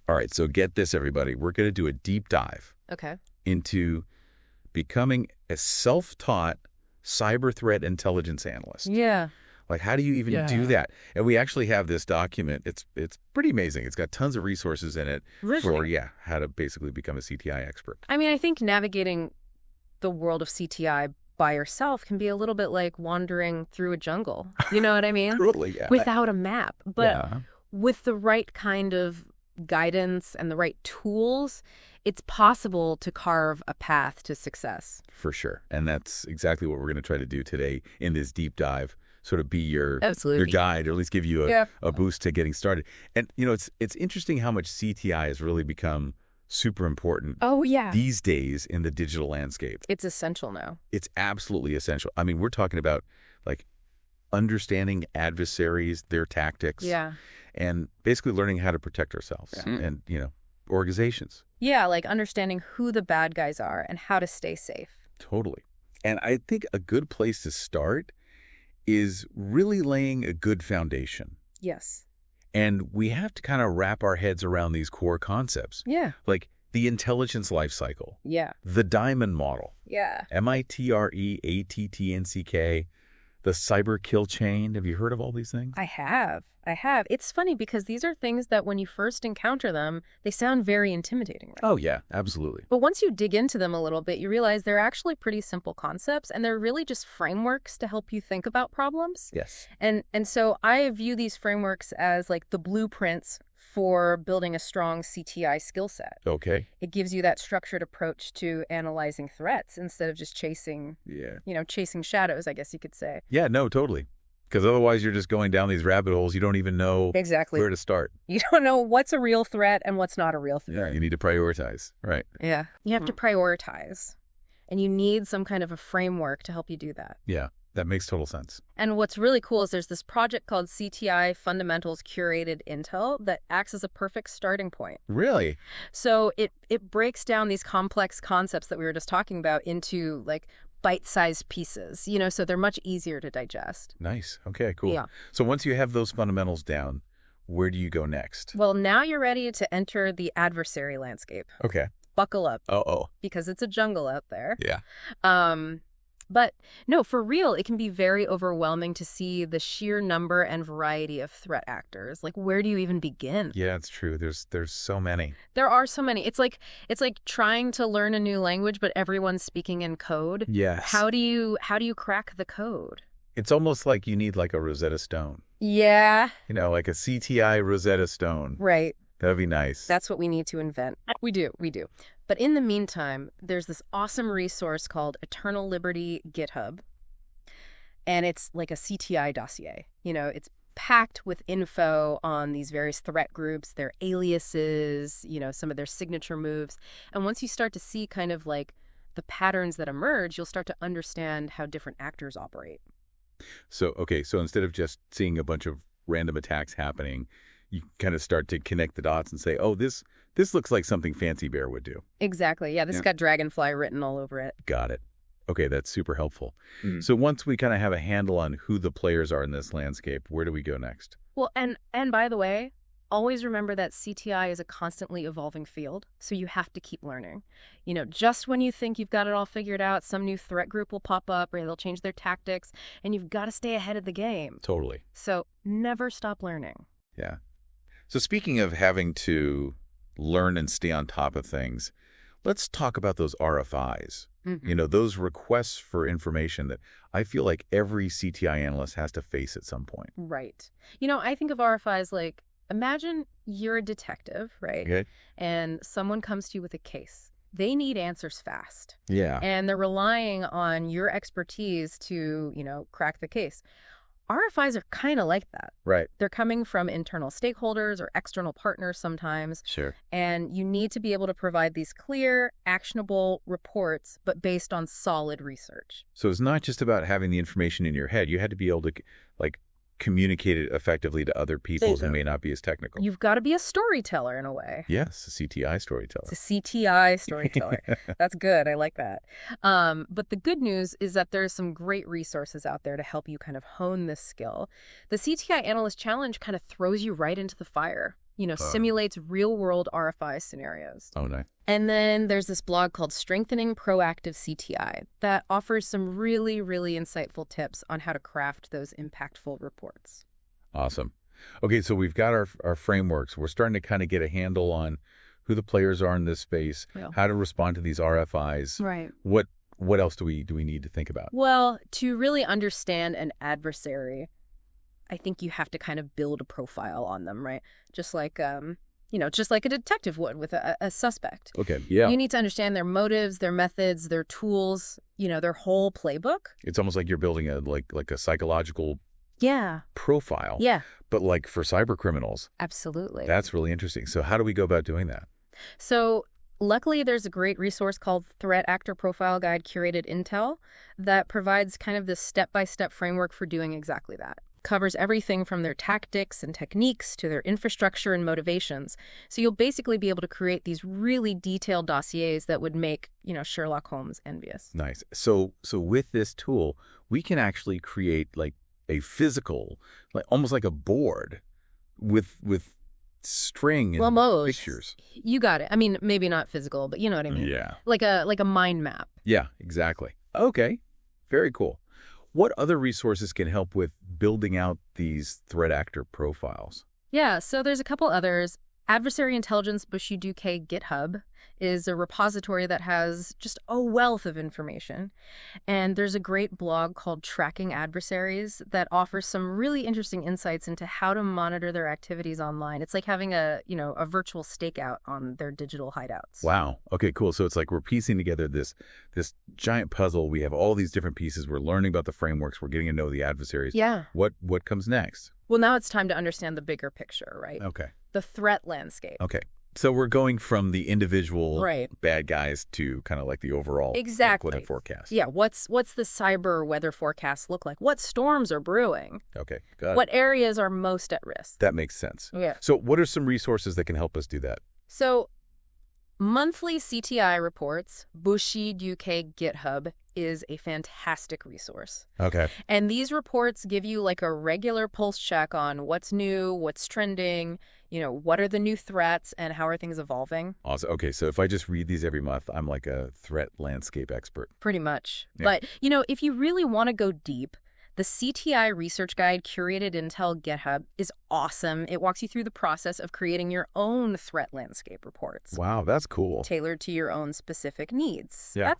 All right, so get this, everybody. We're going to do a deep dive into becoming a self-taught cyber threat intelligence analyst. Yeah. Like, how do you even do that? And we actually have this document. It's pretty amazing. It's got tons of resources in it for, how to basically become a CTI expert. I mean, I think navigating the world of CTI by yourself can be a little bit like wandering through a jungle. You know what I mean? Totally, yeah. Without a map. But with the right kind of guidance and the right tools, it's possible to carve a path to success. For sure. And that's exactly what we're going to try to do today in this deep dive. Sort of be your guide, or at least give you a boost to getting started. And, it's interesting how much CTI has really become super important these days in the digital landscape. It's essential now. It's absolutely essential. I mean, we're talking about, like, understanding adversaries, their tactics, and basically learning how to protect ourselves and, organizations. Yeah, like understanding who the bad guys are and how to stay safe. Totally. And I think a good place to start is really laying a good foundation. Yes. And we have to kind of wrap our heads around these core concepts. Yeah. Like the intelligence life cycle. Yeah. The diamond model. Yeah. MITREATTNCK. The cyber kill chain. Have you heard of all these things? I have. It's funny because these are things that when you first encounter them, they sound very intimidating. Right? Oh, yeah, absolutely. But once you dig into them a little bit, you realize they're actually pretty simple concepts, and they're really just frameworks to help you think about problems. Yes. And so I view these frameworks as like the blueprints for building a strong CTI skill set. Okay. It gives you that structured approach to analyzing threats instead of just chasing shadows, I guess you could say. Yeah, no, totally. Because otherwise you're just going down these rabbit holes. You don't even know where to start. You don't know what's a real threat and what's not a real threat. Yeah, you need to prioritize. Right. Yeah. You have to prioritize. And you need some kind of a framework to help you do that. Yeah, that makes total sense. And what's really cool is there's this project called CTI Fundamentals Curated Intel that acts as a perfect starting point. Really? So it breaks down these complex concepts that we were just talking about into like bite-sized pieces, so they're much easier to digest. Nice. Okay, cool. Yeah. So once you have those fundamentals down, where do you go next? Well, now you're ready to enter the adversary landscape. Okay. Buckle up. Uh-oh. Because it's a jungle out there. Yeah. But no, for real, it can be very overwhelming to see the sheer number and variety of threat actors. Like, where do you even begin? Yeah, it's true. There's so many. There are so many. It's like trying to learn a new language, but everyone's speaking in code. Yes. How do you crack the code? It's almost like you need like a Rosetta Stone. Yeah. Like a CTI Rosetta Stone. Right. That'd be nice. That's what we need to invent. We do. But in the meantime, there's this awesome resource called Eternal Liberty GitHub. And it's like a CTI dossier. It's packed with info on these various threat groups, their aliases, some of their signature moves. And once you start to see kind of like the patterns that emerge, you'll start to understand how different actors operate. So instead of just seeing a bunch of random attacks happening, you kind of start to connect the dots and say, oh, this looks like something Fancy Bear would do. Exactly. Yeah, this has got Dragonfly written all over it. Got it. Okay, that's super helpful. So once we kind of have a handle on who the players are in this landscape, where do we go next? Well, and by the way, always remember that CTI is a constantly evolving field, so you have to keep learning. Just when you think you've got it all figured out, some new threat group will pop up or they'll change their tactics, and you've got to stay ahead of the game. Totally. So never stop learning. Yeah. So speaking of having to learn and stay on top of things, let's talk about those RFIs. Those requests for information that I feel like every CTI analyst has to face at some point. Right. I think of RFIs like, imagine you're a detective, right? Okay. And someone comes to you with a case. They need answers fast. Yeah. And they're relying on your expertise to, crack the case. RFIs are kind of like that. Right. They're coming from internal stakeholders or external partners sometimes. Sure. And you need to be able to provide these clear, actionable reports, but based on solid research. So it's not just about having the information in your head. You had to be able to, communicate it effectively to other people who may not be as technical. You've got to be a storyteller in a way. Yes, a CTI storyteller. It's a CTI storyteller. That's good. I like that. But the good news is that there's some great resources out there to help you kind of hone this skill. The CTI Analyst Challenge kind of throws you right into the fire. simulates real-world RFI scenarios. Oh, nice. And then there's this blog called Strengthening Proactive CTI that offers some really, really insightful tips on how to craft those impactful reports. Awesome. Okay, so we've got our frameworks. We're starting to kind of get a handle on who the players are in this space, how to respond to these RFIs. Right. What else do we need to think about? Well, to really understand an adversary, I think you have to kind of build a profile on them, right? Just like just like a detective would with a suspect. Okay, yeah. You need to understand their motives, their methods, their tools, their whole playbook. It's almost like you're building a psychological profile. Yeah. But like for cyber criminals. Absolutely. That's really interesting. So how do we go about doing that? So luckily, there's a great resource called Threat Actor Profile Guide Curated Intel that provides kind of this step-by-step framework for doing exactly that. Covers everything from their tactics and techniques to their infrastructure and motivations. So you'll basically be able to create these really detailed dossiers that would make, Sherlock Holmes envious. Nice. So with this tool, we can actually create like a physical, like almost like a board with string and pictures. You got it. I mean, maybe not physical, but you know what I mean. Yeah. Like a mind map. Yeah, exactly. Okay. Very cool. What other resources can help with building out these threat actor profiles? Yeah, so there's a couple others. Adversary Intelligence Bushiduke GitHub is a repository that has just a wealth of information. And there's a great blog called Tracking Adversaries that offers some really interesting insights into how to monitor their activities online. It's like having a virtual stakeout on their digital hideouts. Wow. Okay, cool. So it's like we're piecing together this giant puzzle. We have all these different pieces. We're learning about the frameworks. We're getting to know the adversaries. Yeah. What comes next? Well, now it's time to understand the bigger picture, right? Okay. The threat landscape. Okay. So we're going from the individual bad guys to kind of like the overall weather forecast. Yeah. What's the cyber weather forecast look like? What storms are brewing? Okay. Got it. What areas are most at risk? That makes sense. Yeah. So what are some resources that can help us do that? So monthly CTI reports, Bushiduke GitHub, is a fantastic resource. Okay. And these reports give you like a regular pulse check on what's new, what's trending, what are the new threats, and how are things evolving. Awesome. Okay, so if I just read these every month, I'm like a threat landscape expert. Pretty much. Yeah. But, if you really want to go deep, the CTI Research Guide Curated Intel GitHub is awesome. It walks you through the process of creating your own threat landscape reports. Wow, that's cool. Tailored to your own specific needs. Yeah.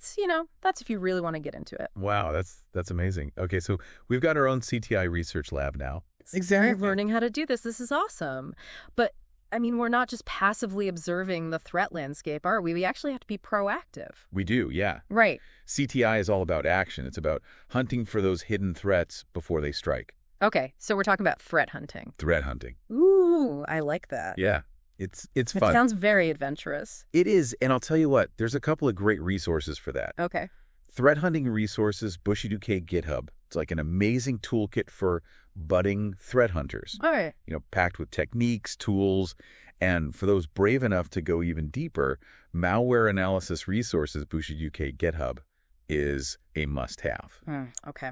That's if you really want to get into it. Wow, that's amazing. Okay, so we've got our own CTI research lab now. Exactly. We're learning how to do this. This is awesome. But we're not just passively observing the threat landscape, are we? We actually have to be proactive. We do, yeah. Right. CTI is all about action. It's about hunting for those hidden threats before they strike. Okay, so we're talking about threat hunting. Threat hunting. Ooh, I like that. Yeah, it's fun. It sounds very adventurous. It is, and I'll tell you what, there's a couple of great resources for that. Okay. Threat hunting resources, Bushiduke GitHub. It's like an amazing toolkit for budding threat hunters. All right. Packed with techniques, tools, and for those brave enough to go even deeper, malware analysis resources, Bushiduke GitHub, is a must-have. Okay.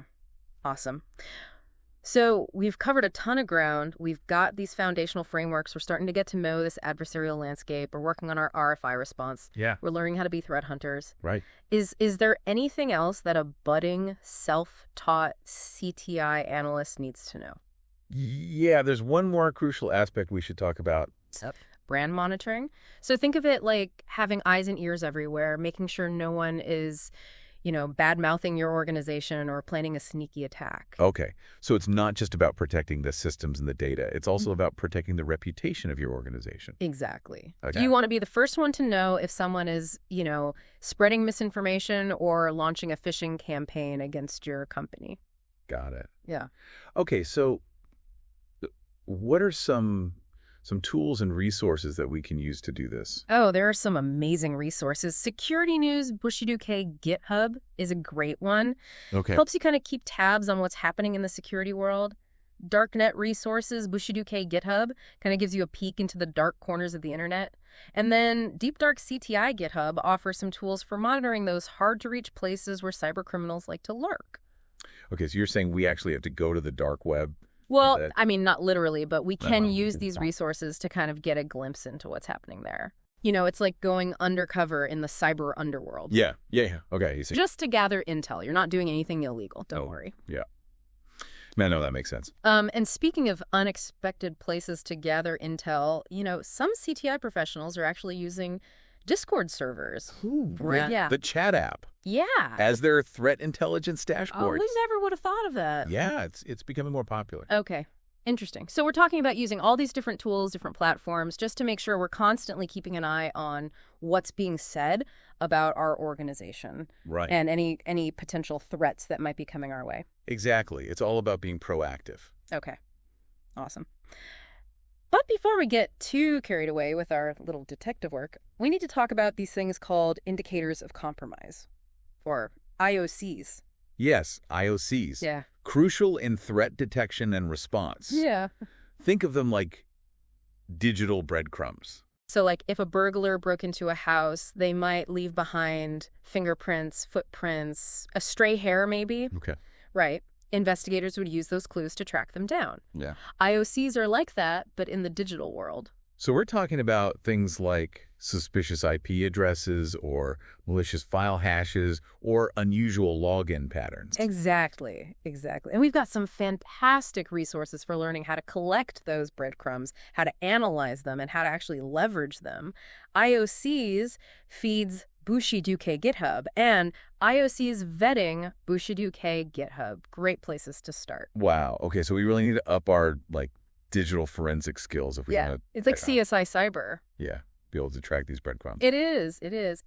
Awesome. So we've covered a ton of ground. We've got these foundational frameworks. We're starting to get to know this adversarial landscape. We're working on our RFI response. Yeah. We're learning how to be threat hunters. Right. Is there anything else that a budding, self-taught CTI analyst needs to know? Yeah, there's one more crucial aspect we should talk about. Brand monitoring. So think of it like having eyes and ears everywhere, making sure no one is bad-mouthing your organization or planning a sneaky attack. Okay. So it's not just about protecting the systems and the data. It's also about protecting the reputation of your organization. Exactly. Okay. You want to be the first one to know if someone is, spreading misinformation or launching a phishing campaign against your company. Got it. Yeah. Okay. So what are some tools and resources that we can use to do this? Oh, there are some amazing resources. Security News Bushiduke GitHub is a great one. Okay. Helps you kind of keep tabs on what's happening in the security world. Darknet Resources Bushiduke GitHub kind of gives you a peek into the dark corners of the internet. And then Deep Dark CTI GitHub offers some tools for monitoring those hard-to-reach places where cyber criminals like to lurk. Okay, so you're saying we actually have to go to the dark web Well, I mean, not literally, but we can use these resources to kind of get a glimpse into what's happening there. You know, it's like going undercover in the cyber underworld. Yeah. Okay. Just to gather intel. You're not doing anything illegal. Don't worry. Yeah. Man, no, that makes sense. And speaking of unexpected places to gather intel, you know, some CTI professionals are actually using Discord servers. Ooh, right. Yeah. The chat app. Yeah. As their threat intelligence dashboards. Oh, we never would have thought of that. Yeah, it's becoming more popular. Okay. Interesting. So we're talking about using all these different tools, different platforms, just to make sure we're constantly keeping an eye on what's being said about our organization. Right. And any potential threats that might be coming our way. Exactly. It's all about being proactive. Okay. Awesome. But before we get too carried away with our little detective work, we need to talk about these things called indicators of compromise, or IOCs. Yes, IOCs. Yeah. Crucial in threat detection and response. Yeah. Think of them like digital breadcrumbs. So, like, if a burglar broke into a house, they might leave behind fingerprints, footprints, a stray hair maybe. Okay. Right. Investigators would use those clues to track them down. Yeah. IOCs are like that, but in the digital world. So we're talking about things like suspicious IP addresses or malicious file hashes or unusual login patterns. Exactly. And we've got some fantastic resources for learning how to collect those breadcrumbs, how to analyze them, and how to actually leverage them. IOCs feeds Bushido GitHub, and IOC's vetting Bushido GitHub. Great places to start. Wow. Okay, so we really need to up our digital forensic skills if we want to. It's like CSI Cyber. Yeah, be able to track these breadcrumbs. It is.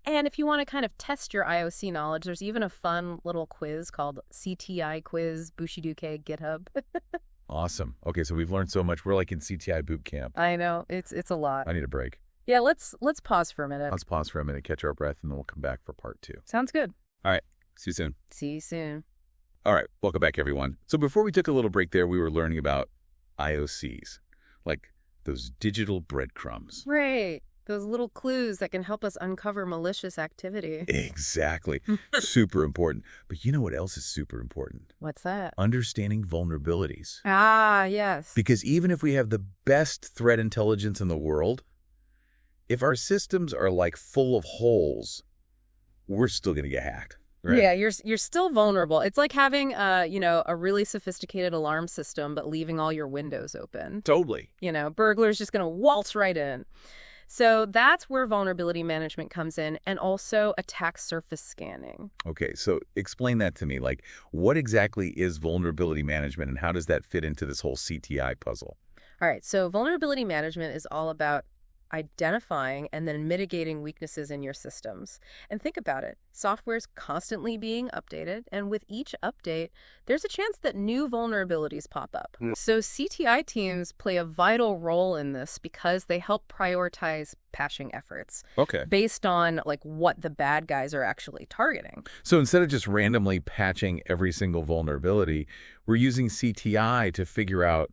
And if you want to kind of test your IOC knowledge, there's even a fun little quiz called CTI quiz Bushido GitHub. Awesome. Okay, so we've learned so much. We're like in CTI boot camp. I know. It's a lot. I need a break. Yeah, let's pause for a minute. Let's pause for a minute, catch our breath, and then we'll come back for part 2. Sounds good. All right. See you soon. See you soon. All right. Welcome back, everyone. So before we took a little break there, we were learning about IOCs, like those digital breadcrumbs. Right. Those little clues that can help us uncover malicious activity. Exactly. Super important. But you know what else is super important? What's that? Understanding vulnerabilities. Ah, yes. Because even if we have the best threat intelligence in the world, if our systems are like full of holes, we're still going to get hacked. Right? Yeah, you're still vulnerable. It's like having a really sophisticated alarm system but leaving all your windows open. Totally. Burglars just going to waltz right in. So that's where vulnerability management comes in, and also attack surface scanning. Okay, so explain that to me. Like, what exactly is vulnerability management, and how does that fit into this whole CTI puzzle? All right, so vulnerability management is all about identifying and then mitigating weaknesses in your systems. And think about it. Software is constantly being updated, and with each update, there's a chance that new vulnerabilities pop up. So CTI teams play a vital role in this because they help prioritize patching efforts. Okay. Based on what the bad guys are actually targeting. So instead of just randomly patching every single vulnerability, we're using CTI to figure out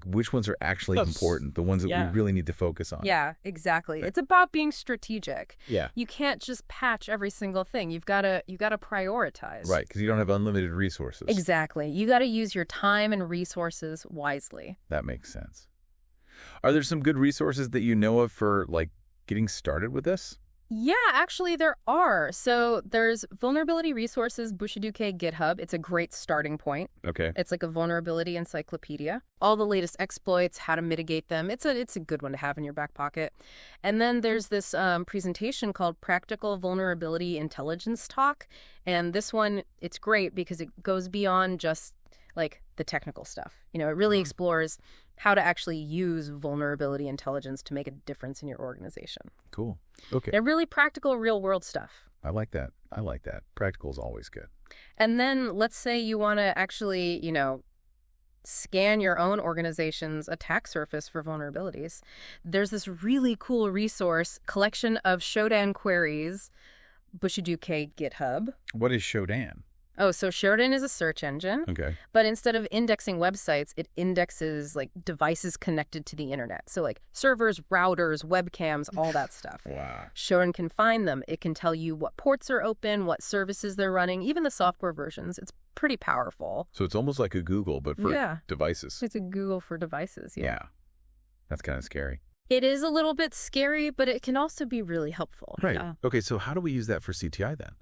which ones are actually important, the ones that we really need to focus on. Yeah, exactly. It's about being strategic. Yeah. You can't just patch every single thing. You've got to prioritize. Right, because you don't have unlimited resources. Exactly. You got to use your time and resources wisely. That makes sense. Are there some good resources that you know of for getting started with this? Yeah, actually there are. So there's vulnerability resources, Bushido GitHub. It's a great starting point. Okay. It's like a vulnerability encyclopedia. All the latest exploits, how to mitigate them. It's a good one to have in your back pocket. And then there's this presentation called Practical Vulnerability Intelligence Talk. And this one, it's great because it goes beyond just the technical stuff. It really explores how to actually use vulnerability intelligence to make a difference in your organization. Cool. Okay. They're really practical, real-world stuff. I like that. Practical is always good. And then let's say you want to actually, scan your own organization's attack surface for vulnerabilities. There's this really cool resource, collection of Shodan queries, Bushido GitHub. What is Shodan? Oh, so Shodan is a search engine. Okay. But instead of indexing websites, it indexes like devices connected to the internet. So like servers, routers, webcams, all that stuff. Wow. Shodan can find them. It can tell you what ports are open, what services they're running, even the software versions. It's pretty powerful. So it's almost like a Google, but for devices. It's a Google for devices. Yeah. That's kind of scary. It is a little bit scary, but it can also be really helpful. Right. Okay, so how do we use that for CTI then?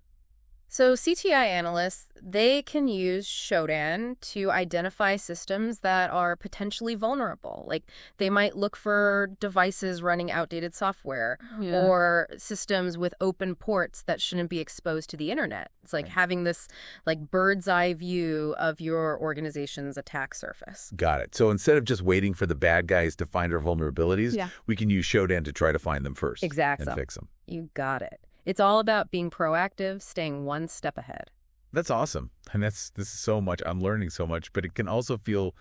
So CTI analysts, they can use Shodan to identify systems that are potentially vulnerable. Like they might look for devices running outdated software or systems with open ports that shouldn't be exposed to the internet. It's like having this like bird's eye view of your organization's attack surface. Got it. So instead of just waiting for the bad guys to find our vulnerabilities, we can use Shodan to try to find them first. Exactly. And fix them. You got it. It's all about being proactive, staying one step ahead. That's awesome. And this is so much. I'm learning so much, but it can also feel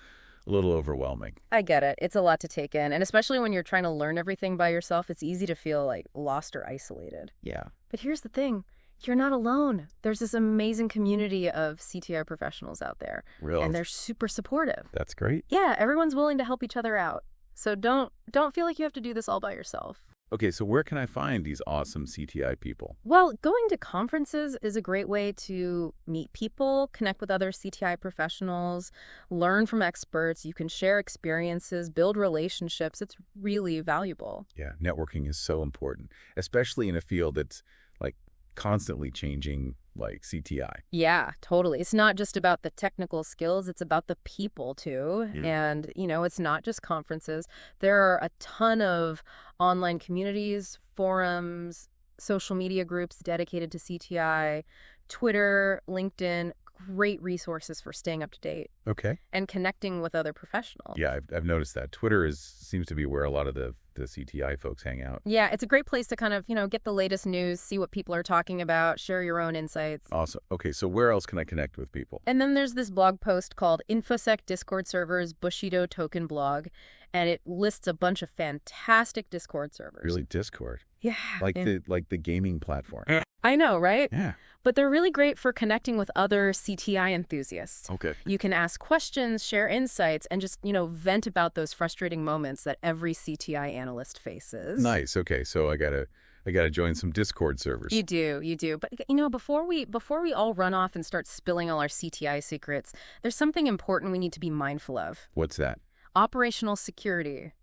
a little overwhelming. I get it. It's a lot to take in. And especially when you're trying to learn everything by yourself, it's easy to feel like lost or isolated. Yeah. But here's the thing. You're not alone. There's this amazing community of CTI professionals out there. Really? And they're super supportive. That's great. Yeah, everyone's willing to help each other out. So don't feel like you have to do this all by yourself. Okay, so where can I find these awesome CTI people? Well, going to conferences is a great way to meet people, connect with other CTI professionals, learn from experts. You can share experiences, build relationships. It's really valuable. Yeah, networking is so important, especially in a field that's like constantly changing, like CTI. Yeah, totally. It's not just about the technical skills. It's about the people, too. Yeah. And, it's not just conferences. There are a ton of online communities, forums, social media groups dedicated to CTI, Twitter, LinkedIn, great resources for staying up to date. Okay. And connecting with other professionals. Yeah, I've noticed that. Twitter seems to be where a lot of the CTI folks hang out. Yeah, it's a great place to kind of, get the latest news, see what people are talking about, share your own insights. Awesome. Okay, so where else can I connect with people? And then there's this blog post called InfoSec Discord Servers Bushido Token Blog, and it lists a bunch of fantastic Discord servers. Really, Discord? Yeah. Like the gaming platform. I know, right? Yeah. But they're really great for connecting with other CTI enthusiasts. Okay. You can ask questions, share insights, and just, vent about those frustrating moments that every CTI analyst faces. Nice. Okay, so I gotta join some Discord servers. You do. But, before we all run off and start spilling all our CTI secrets, there's something important we need to be mindful of. What's that? Operational security,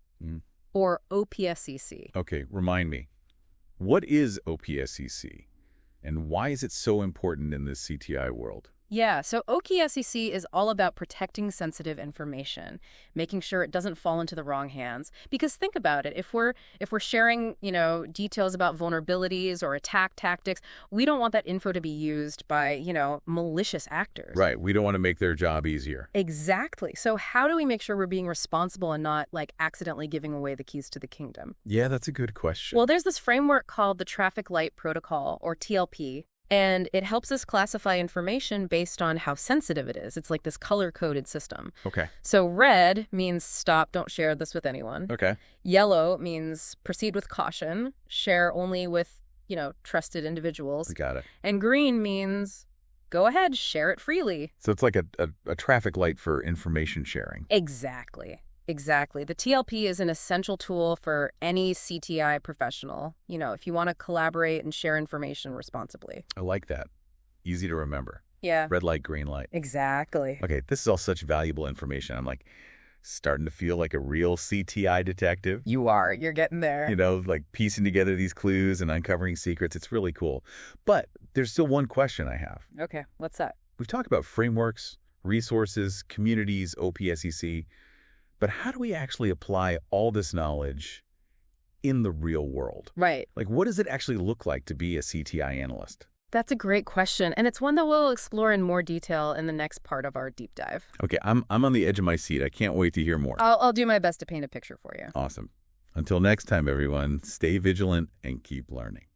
or OPSEC. Okay, remind me. What is OPSEC? And why is it so important in this CTI world? Yeah, so OPSEC is all about protecting sensitive information, making sure it doesn't fall into the wrong hands. Because think about it, if we're sharing, details about vulnerabilities or attack tactics, we don't want that info to be used by, malicious actors. Right, we don't want to make their job easier. Exactly. So how do we make sure we're being responsible and not, accidentally giving away the keys to the kingdom? Yeah, that's a good question. Well, there's this framework called the Traffic Light Protocol, or TLP. And it helps us classify information based on how sensitive it is. It's like this color-coded system. Okay. So red means stop, don't share this with anyone. Okay. Yellow means proceed with caution, share only with, trusted individuals. Got it. And green means go ahead, share it freely. So it's like a traffic light for information sharing. Exactly. The TLP is an essential tool for any CTI professional, if you want to collaborate and share information responsibly. I like that. Easy to remember. Yeah. Red light, green light. Exactly. Okay, this is all such valuable information. I'm starting to feel like a real CTI detective. You are. You're getting there. Piecing together these clues and uncovering secrets. It's really cool. But there's still one question I have. Okay, what's that? We've talked about frameworks, resources, communities, OPSEC. But how do we actually apply all this knowledge in the real world? Right. What does it actually look like to be a CTI analyst? That's a great question, and it's one that we'll explore in more detail in the next part of our deep dive. Okay, I'm on the edge of my seat. I can't wait to hear more. I'll do my best to paint a picture for you. Awesome. Until next time, everyone, stay vigilant and keep learning.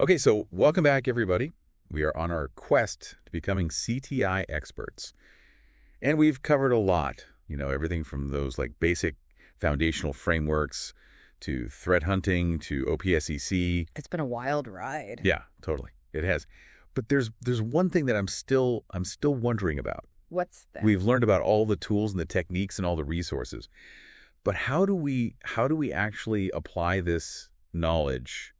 Okay, so welcome back, everybody. We are on our quest to becoming CTI experts. And we've covered a lot, everything from those basic foundational frameworks to threat hunting to OPSEC. It's been a wild ride. Yeah, totally. It has. But there's one thing that I'm still wondering about. What's that? We've learned about all the tools and the techniques and all the resources. But how do we actually apply this knowledge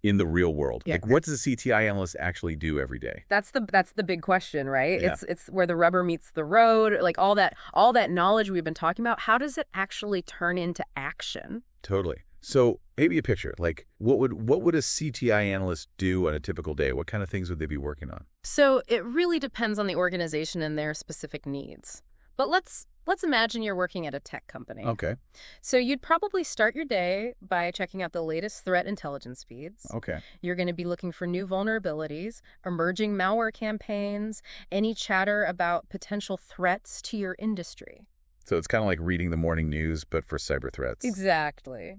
in the real world? Yeah. Like, what does a CTI analyst actually do every day? That's the big question, right? Yeah. It's where the rubber meets the road. Like all that knowledge we've been talking about, how does it actually turn into action? Totally. So maybe a picture, like what would a CTI analyst do on a typical day? What kind of things would they be working on? So it really depends on the organization and their specific needs. But let's imagine you're working at a tech company. Okay. So you'd probably start your day by checking out the latest threat intelligence feeds. Okay. You're going to be looking for new vulnerabilities, emerging malware campaigns, any chatter about potential threats to your industry. So it's kind of like reading the morning news, but for cyber threats. Exactly.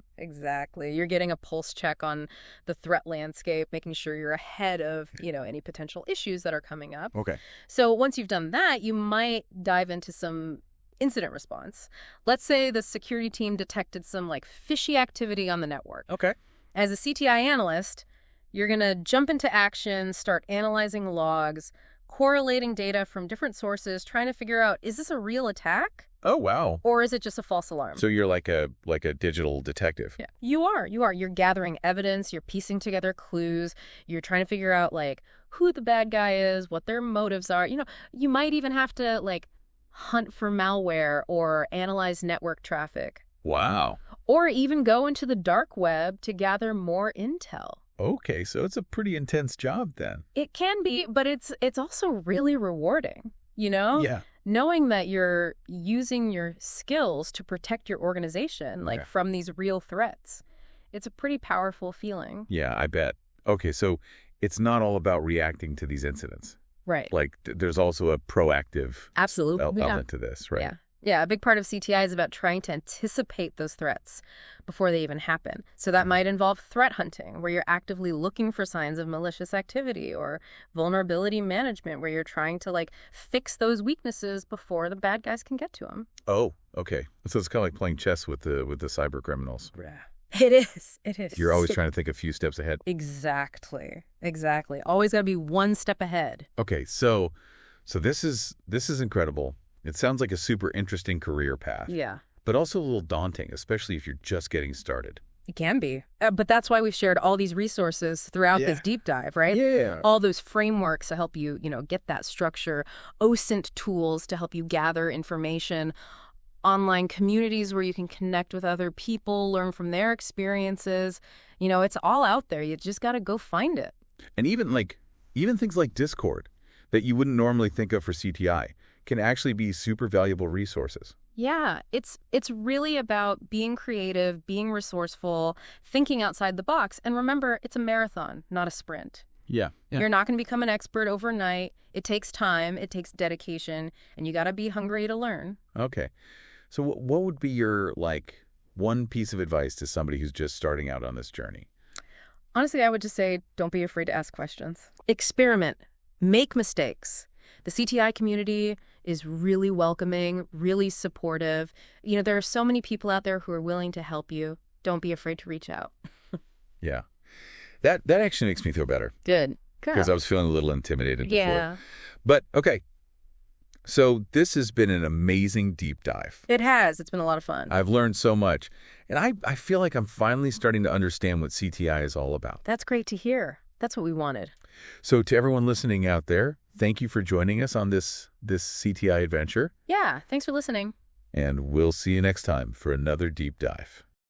You're getting a pulse check on the threat landscape, making sure you're ahead of, any potential issues that are coming up. Okay. So once you've done that, you might dive into some incident response. Let's say the security team detected some fishy activity on the network. Okay. As a CTI analyst, you're going to jump into action, start analyzing logs, correlating data from different sources, trying to figure out, is this a real attack? Oh, wow. Or is it just a false alarm? So you're like a digital detective. Yeah, you are. You're gathering evidence. You're piecing together clues. You're trying to figure out who the bad guy is, what their motives are. You might even have to hunt for malware or analyze network traffic. Wow. Or even go into the dark web to gather more intel. Okay, so it's a pretty intense job then. It can be, but it's also really rewarding, Yeah. Knowing that you're using your skills to protect your organization, from these real threats. It's a pretty powerful feeling. Yeah, I bet. Okay, so it's not all about reacting to these incidents. Right. There's also a proactive element to this, right? Yeah. Yeah, a big part of CTI is about trying to anticipate those threats before they even happen. So that might involve threat hunting, where you're actively looking for signs of malicious activity, or vulnerability management, where you're trying to fix those weaknesses before the bad guys can get to them. Oh, okay. So it's kind of like playing chess with the cyber criminals. Yeah. It is. You're always trying to think a few steps ahead. Exactly. Always got to be one step ahead. Okay, so this is incredible. It sounds like a super interesting career path. Yeah. But also a little daunting, especially if you're just getting started. It can be. But that's why we've shared all these resources throughout this deep dive, right? Yeah. All those frameworks to help you, get that structure, OSINT tools to help you gather information, online communities where you can connect with other people, learn from their experiences. It's all out there. You just got to go find it. And even things like Discord that you wouldn't normally think of for CTI can actually be super valuable resources. Yeah, it's really about being creative, being resourceful, thinking outside the box. And remember, it's a marathon, not a sprint. Yeah. You're not going to become an expert overnight. It takes time, it takes dedication, and you got to be hungry to learn. Okay. So what would be your one piece of advice to somebody who's just starting out on this journey? Honestly, I would just say, don't be afraid to ask questions. Experiment. Make mistakes. The CTI community is really welcoming, really supportive. There are so many people out there who are willing to help you. Don't be afraid to reach out. Yeah. That actually makes me feel better. Good. Because I was feeling a little intimidated before. Yeah. But, okay. So this has been an amazing deep dive. It has. It's been a lot of fun. I've learned so much. And I feel like I'm finally starting to understand what CTI is all about. That's great to hear. That's what we wanted. So to everyone listening out there, thank you for joining us on this CTI adventure. Yeah, thanks for listening. And we'll see you next time for another deep dive.